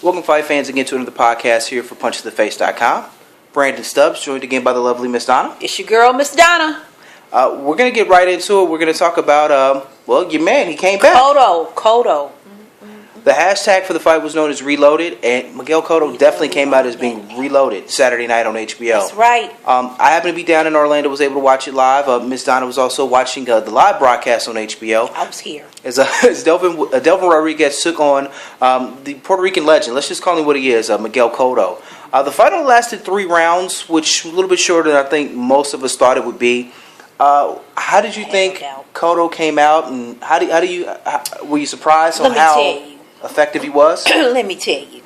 Welcome, fight fans, again to another podcast here for PunchToTheFace.com. Brandon Stubbs, joined again by the lovely Miss Donna. It's your girl, Miss Donna. We're going to get right into it. We're going to talk about, your man. He came back. Cotto. The hashtag for the fight was known as Reloaded, and Miguel Cotto definitely came out as being reloaded Saturday night on HBO. That's right. I happened to be down in Orlando, was able to watch it live. Miss Donna was also watching the live broadcast on HBO. I was here. As Delvin Rodriguez took on the Puerto Rican legend, let's just call him what he is, Miguel Cotto. The fight only lasted 3 rounds, which was a little bit shorter than I think most of us thought it would be. How did you think Cotto came out, and were you surprised on how effective he was? Let me tell you.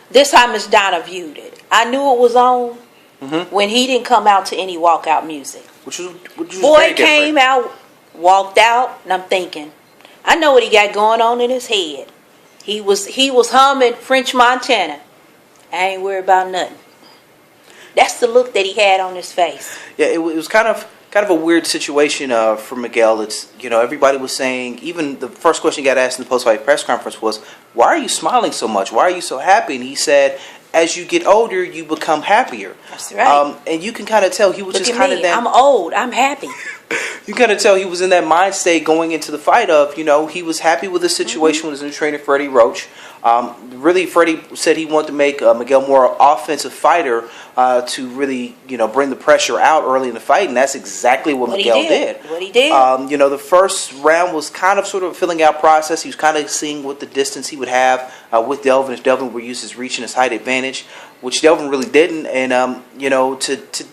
This how Miss Donna viewed it. I knew it was on when he didn't come out to any walkout music. Which was Boy came out, walked out, and I'm thinking, I know what he got going on in his head. He was humming French Montana. I ain't worried about nothing. That's the look that he had on his face. Yeah, it was kind of a weird situation for Miguel. It's, everybody was saying, even the first question he got asked in the post-fight press conference was, why are you smiling so much? Why are you so happy? And he said, as you get older, you become happier. That's right. And you can kind of tell he was Look just at kind of me. that. I'm old. I'm happy. You kind of tell he was in that mind state going into the fight of, he was happy with the situation with his new trainer, Freddie Roach. Really, Freddie said he wanted to make Miguel more offensive fighter to really, bring the pressure out early in the fight, and that's exactly what Miguel did. What he did. The first round was kind of sort of a filling out process. He was kind of seeing what the distance he would have with Delvin if Delvin would use his reach and his height advantage, which Delvin really didn't. And to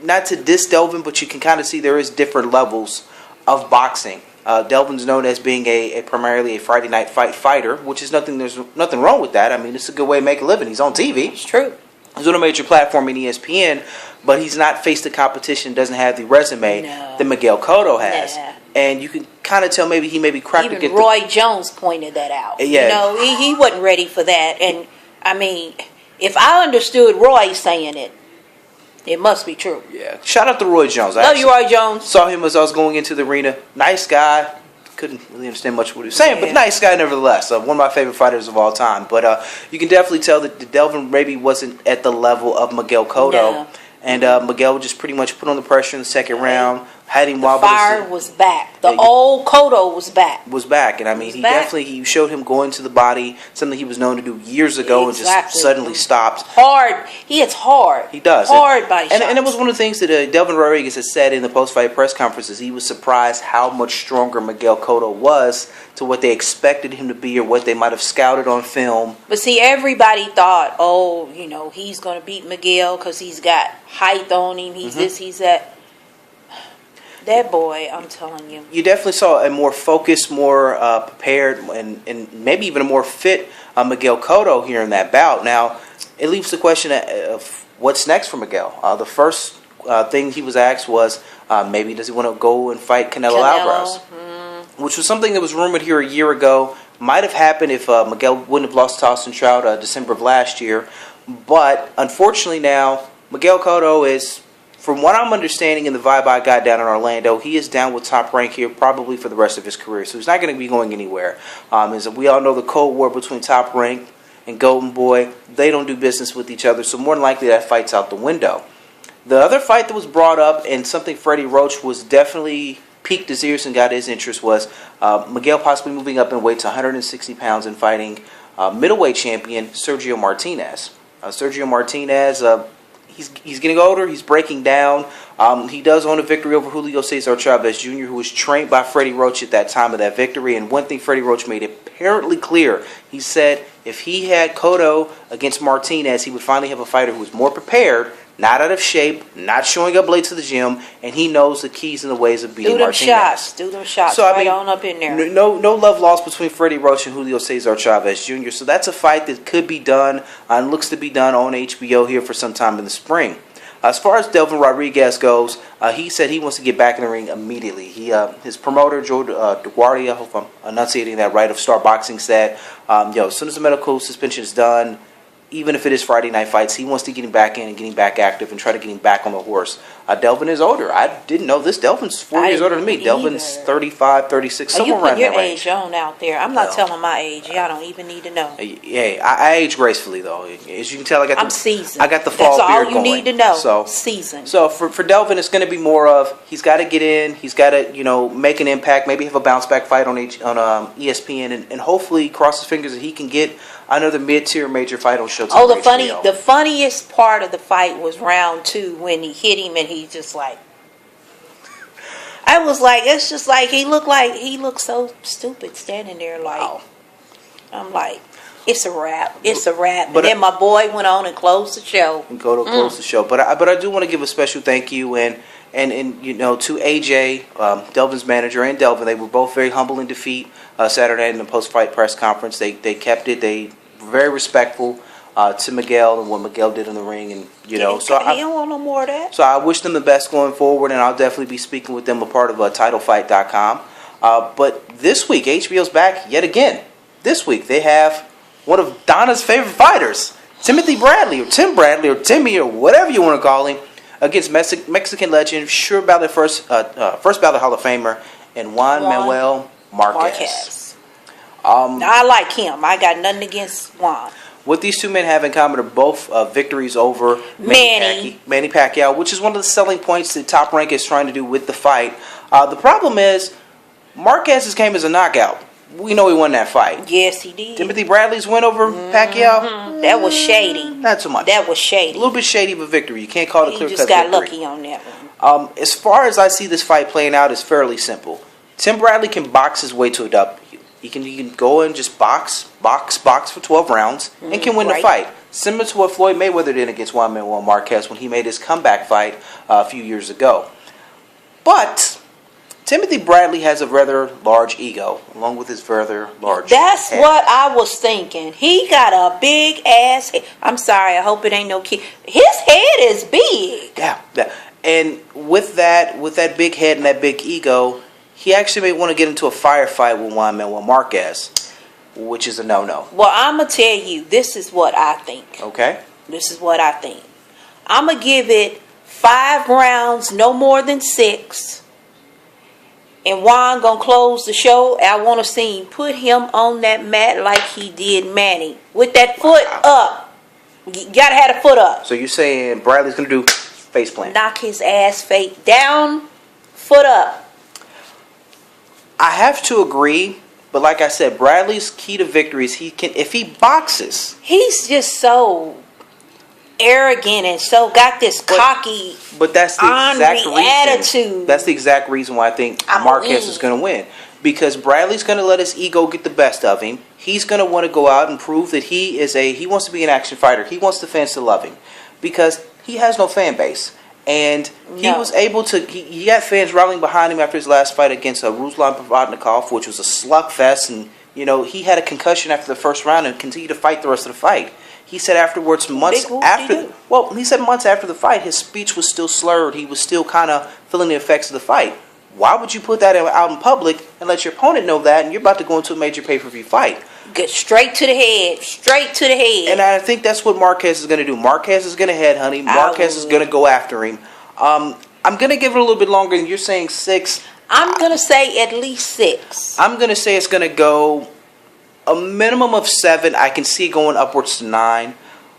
not to diss Delvin, but you can kind of see there is different levels of boxing. Delvin's known as being primarily a Friday night fighter, which is there's nothing wrong with that. I mean, it's a good way to make a living. He's on TV. It's true. He's on a major platform in ESPN, but he's not faced the competition, doesn't have the resume that Miguel Cotto has. Nah. And you can kind of tell maybe he cracked Even Roy Jones pointed that out. Yeah. He wasn't ready for that. And, I mean, if I understood Roy saying it, it must be true. Yeah. Shout out to Roy Jones. Love you, Roy Jones. Saw him as I was going into the arena. Nice guy. Couldn't really understand much of what he was saying, but nice guy nevertheless. One of my favorite fighters of all time. But you can definitely tell that Delvin maybe wasn't at the level of Miguel Cotto. No. And Miguel just pretty much put on the pressure in the second round. Had him wobble. The fire was back. The old Cotto was back. And I mean, he showed him going to the body, something he was known to do years ago, and just suddenly stopped. Hard. He hits hard. He does. Hard body shots. And it was one of the things that Delvin Rodriguez has said in the post-fight press conferences. He was surprised how much stronger Miguel Cotto was to what they expected him to be or what they might have scouted on film. But see, everybody thought, he's going to beat Miguel because he's got height on him. He's this, he's that. That boy, I'm telling you. You definitely saw a more focused, more prepared, and maybe even a more fit Miguel Cotto here in that bout. Now, it leaves the question of what's next for Miguel. The first thing he was asked was maybe does he want to go and fight Canelo Alvarez, which was something that was rumored here a year ago. Might have happened if Miguel wouldn't have lost to Austin Trout December of last year. But unfortunately now, Miguel Cotto is, from what I'm understanding in the vibe I got down in Orlando, he is down with Top Rank here probably for the rest of his career. So he's not going to be going anywhere. As we all know, the Cold War between Top Rank and Golden Boy, they don't do business with each other. So more than likely that fight's out the window. The other fight that was brought up, and something Freddie Roach was definitely piqued his ears and got his interest, was Miguel possibly moving up in weight to 160 pounds and fighting middleweight champion Sergio Martinez. Sergio Martinez, he's getting older. He's breaking down. He does own a victory over Julio Cesar Chavez Jr., who was trained by Freddie Roach at that time of that victory. And one thing Freddie Roach made apparently clear, he said if he had Cotto against Martinez, he would finally have a fighter who was more prepared, not out of shape, not showing up late to the gym, and he knows the keys and the ways of beating Martinez. Do them shots. So, right on up in there. No love lost between Freddie Roach and Julio Cesar Chavez Jr. So that's a fight that could be done and looks to be done on HBO here for some time in the spring. As far as Delvin Rodriguez goes, he said he wants to get back in the ring immediately. His promoter, Joe DeGuardia, I hope I'm enunciating that right, of Star Boxing said, as soon as the medical suspension is done, even if it is Friday night fights, he wants to get him back in and get him back active and try to get him back on the horse. Delvin is older. I didn't know this. Delvin's 4 years older than me. Delvin's 35, 36, somewhere around that range. You put your age on out there. I'm not telling my age. Y'all don't even need to know. Yeah, I age gracefully, though. As you can tell, I'm seasoned. I got the fall beard going. That's all you need to know. So, seasoned. So for Delvin, it's going to be more of he's got to get in. He's got to, make an impact. Maybe have a bounce back fight on ESPN, and hopefully cross his fingers that he can get another mid-tier major fight on Showtime. Oh, the funniest part of the fight was round 2 when he hit him and he just like. I was like, it's just like he looked so stupid standing there like. Wow. I'm like, it's a wrap. It's a wrap. But then my boy went on and closed the show. And Cotto closed the show. But I do want to give a special thank you and to AJ, Delvin's manager, and Delvin. They were both very humble in defeat Saturday in the post-fight press conference. They kept it. They were very respectful to Miguel and what Miguel did in the ring, and so I don't want no more of that. So I wish them the best going forward, and I'll definitely be speaking with them, a part of TitleFight.com. But this week, HBO's back yet again. This week they have one of Donna's favorite fighters, Timothy Bradley, or Tim Bradley, or Timmy, or whatever you want to call him, against Mexican legend, sure ballot first ballot Hall of Famer, and Juan Manuel Marquez. I like him. I got nothing against Juan. What these two men have in common are both victories over Manny Pacquiao, which is one of the selling points that Top Rank is trying to do with the fight. The problem is, Marquez's came as a knockout. We know he won that fight. Yes, he did. Timothy Bradley's win over Pacquiao? That was shady. Not so much. That was shady. A little bit shady of a victory. You can't call it a clear-cut victory. He just got lucky on that one. As far as I see this fight playing out, it's fairly simple. Tim Bradley can box his way to a W. He can go and just box for 12 rounds and can win the fight. Similar to what Floyd Mayweather did against Juan Manuel Marquez when he made his comeback fight a few years ago. But Timothy Bradley has a rather large ego, along with his rather large That's head. what I was thinking. He got a big ass head. I'm sorry, I hope it ain't no kid. His head is big. Yeah. And with that big head and that big ego, he actually may want to get into a firefight with Juan Manuel Marquez, which is a no-no. Well, I'm going to tell you, this is what I think. Okay. This is what I think. I'm going to give it 5 rounds, no more than 6. And Juan going to close the show. I want to see him put him on that mat like he did Manny. With that foot up. You got to have the foot up. So you're saying Bradley's going to do face plant? Knock his ass face down, foot up. I have to agree, but like I said, Bradley's key to victory is if he boxes. He's just so arrogant and so got this cocky, but that's the exact reason, attitude. That's the exact reason why I think Marquez is going to win. Because Bradley's going to let his ego get the best of him. He's going to want to go out and prove that he wants to be an action fighter. He wants the fans to love him because he has no fan base. And he was able to. He got fans rallying behind him after his last fight against Ruslan Provodnikov, which was a slugfest. And he had a concussion after the first round and continued to fight the rest of the fight. He said afterwards, months after the fight, his speech was still slurred. He was still kind of feeling the effects of the fight. Why would you put that out in public and let your opponent know that? And you're about to go into a major pay-per-view fight. Get straight to the head. Straight to the head. And I think that's what Marquez is going to do. Marquez is going to headhunt him. Marquez is going to go after him. I'm going to give it a little bit longer than you're saying 6. I'm going to say at least 6. I'm going to say it's going to go a minimum of 7. I can see going upwards to 9.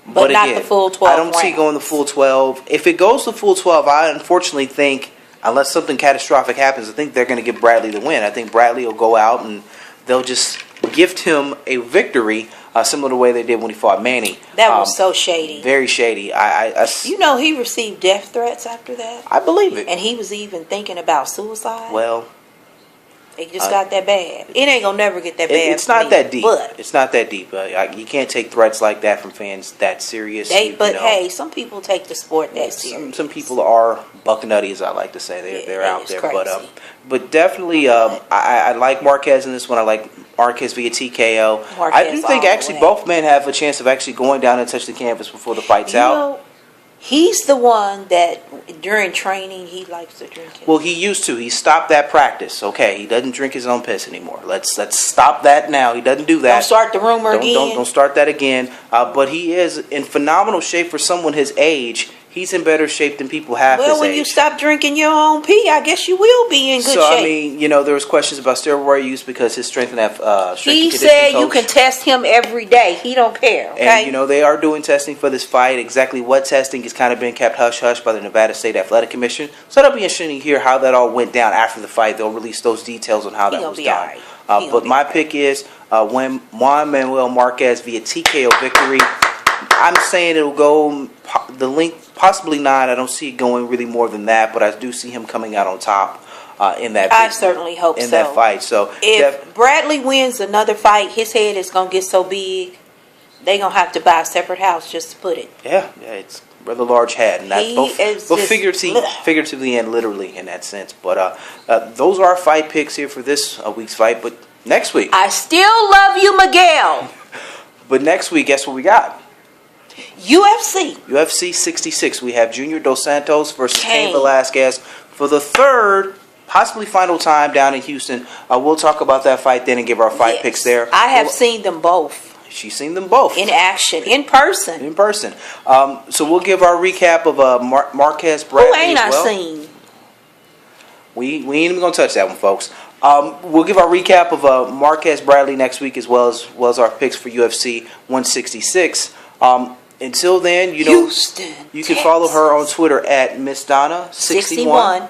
But not again, the full 12 I don't see going the full 12. If it goes the full 12, I unfortunately think, unless something catastrophic happens, I think they're going to give Bradley the win. I think Bradley will go out and they'll just gift him a victory, similar to the way they did when he fought Manny. That was so shady. Very shady. He received death threats after that? I believe it. And he was even thinking about suicide? Well, it just got that bad. It ain't going to never get that bad. It's not that deep. It's not that deep. You can't take threats like that from fans that serious. Hey, some people take the sport that serious. Some people are buck nutty, as I like to say. They're out there. Crazy. But definitely, I like Marquez in this one. I like Marquez via TKO. I do think actually both men have a chance of actually going down and touch the canvas before the fight's out. He's the one that during training he likes to drink it. Well, he used to. He stopped that practice. Okay, he doesn't drink his own piss anymore. Let's stop that now. He doesn't do that. Don't start the rumor again. Don't start that again. But he is in phenomenal shape for someone his age. He's in better shape than people half his age. Well, when you stop drinking your own pee, I guess you will be in good shape. So, I mean, there was questions about steroid use because his strength and he said you can test him every day. He don't care, okay? And, they are doing testing for this fight. Exactly what testing has kind of been kept hush-hush by the Nevada State Athletic Commission. So that'll be interesting to hear how that all went down after the fight. They'll release those details on how that was done. Right. But my pick is when Juan Manuel Marquez via TKO victory. I'm saying it'll go the length, possibly 9. I don't see it going really more than that, but I do see him coming out on top in that. I certainly hope in that fight. So if Bradley wins another fight, his head is gonna get so big, they're gonna have to buy a separate house just to put it. Yeah, it's rather large head, and that's both figuratively and literally in that sense. But those are our fight picks here for this week's fight. But next week, I still love you, Miguel. But next week, guess what we got? UFC 66. We have Junior Dos Santos versus Cain Velasquez for the third, possibly final time down in Houston. We'll talk about that fight then and give our fight picks there. I have seen them both. She's seen them both. In action. In person. In person. So we'll give our recap of Marquez Bradley. Who ain't I seen? We ain't even going to touch that one, folks. We'll give our recap of Marquez Bradley next week as well as our picks for UFC 166. Until then, Houston, you can follow her on Twitter at Miss Donna 61.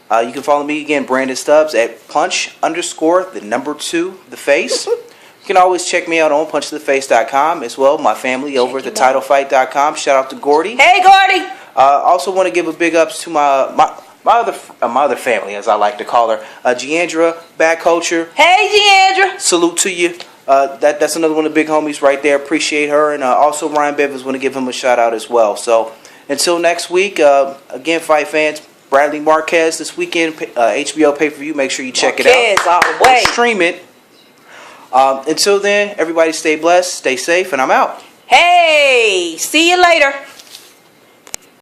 You can follow me again, Brandon Stubbs, at punch_2 the face. You can always check me out on punchtheface.com as well. My family over at thetitlefight.com. Shout out to Gordy. Hey, Gordy. Also want to give a big ups to my other family, as I like to call her, Giandra, Bad Culture. Hey, Giandra. Salute to you. That's another one of the big homies right there. Appreciate her. And also Ryan Bivens, want to give him a shout out as well. So until next week, again, fight fans, Bradley Marquez this weekend, HBO pay-per-view. Make sure you check it out. All the way. Stream it. Until then, everybody stay blessed, stay safe, and I'm out. Hey, see you later.